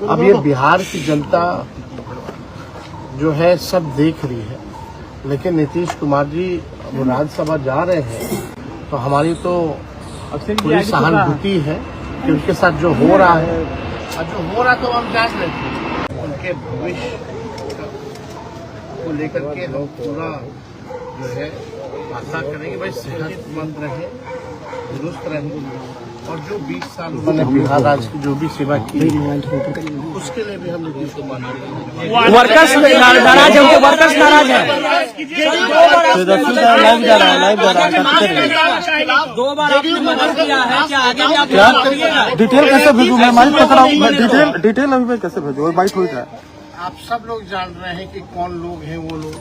अब ये बिहार की जनता जो है सब देख रही है, लेकिन नीतीश कुमार जी वो राज्यसभा जा रहे हैं तो हमारी तो पूरी सहानुभूति है कि उनके साथ जो हो रहा है और जो हो रहा तो हम जान लेते हैं। उनके भविष्य को लेकर के हम पूरा जो है आशा करेंगे भाई सेहतमंद रहे, दुरुस्त रहे और जो 20 साल उन्होंने बिहार राज्य की जो भी सेवा की उसके लिए भी हम नीतीश कुमार वर्कर्स नाराज है, उनके वर्कर्स नाराज है। 2 बार आपने मदद किया है, क्या आगे भी आप करिएगा? डिटेल कैसे भेजूँ मैं? माइक पकड़ा हूँ, डिटेल अभी मैं कैसे भेजूँ? बाइट हो जाए। आप सब लोग जान रहे हैं कि कौन लोग हैं वो लोग,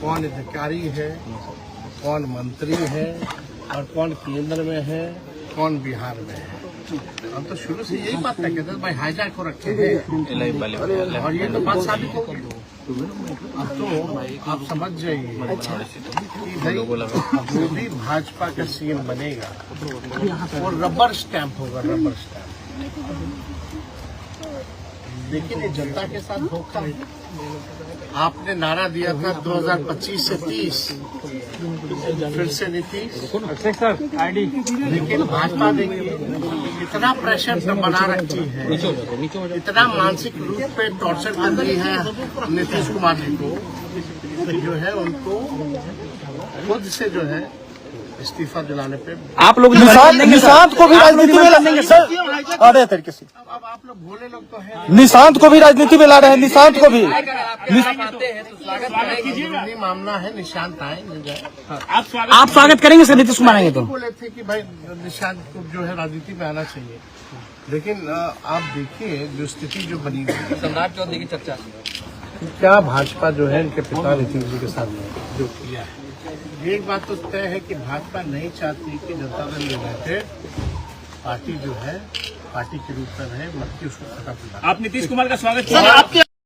कौन अधिकारी है, कौन मंत्री है और कौन केंद्र में है, कौन बिहार में है। हम तो शुरू से यही बात कहते थे भाई हाईजैक को रखे हैं और ये तो बात साबित हो गई। अब तो आप समझ जाइए कि भाई जो भी भाजपा का सीएम बनेगा वो रबर स्टैंप होगा, रबर स्टैंप। लेकिन ये जनता के साथ धोखा है। आपने नारा दिया था 2025 से 30 फिर से नीतीश, लेकिन भाजपा देखिए इतना प्रेशर बना रखी है, इतना मानसिक रूप पे टॉर्चर कर रही है नीतीश कुमार जी को जो है उनको खुद से जो है इस्तीफा दिलाने पे आप लोग निशांत को भी राजनीति में लाएंगे सर। अरे तरीके से अब आप लोग भोले लोग तो हैं, निशांत को भी राजनीति में ला रहे हैं। निशांत को भी मामला है, निशांत आएंगे। आप स्वागत करेंगे सर नीतीश कुमार आएंगे तो? बोले थे कि भाई निशांत को जो है राजनीति में आना चाहिए, लेकिन आप देखिए जो स्थिति जो बनी हुई है, सम्राट चौधरी की चर्चा क्या भाजपा जो है इनके पिता नीतीश जी के साथ जो किया है। एक बात तो तय है कि भाजपा नहीं चाहती कि जनता दल यूनाइटेड पार्टी जो है पार्टी के रूप में रहे, बल्कि उसको खत्म। आप नीतीश कुमार का स्वागत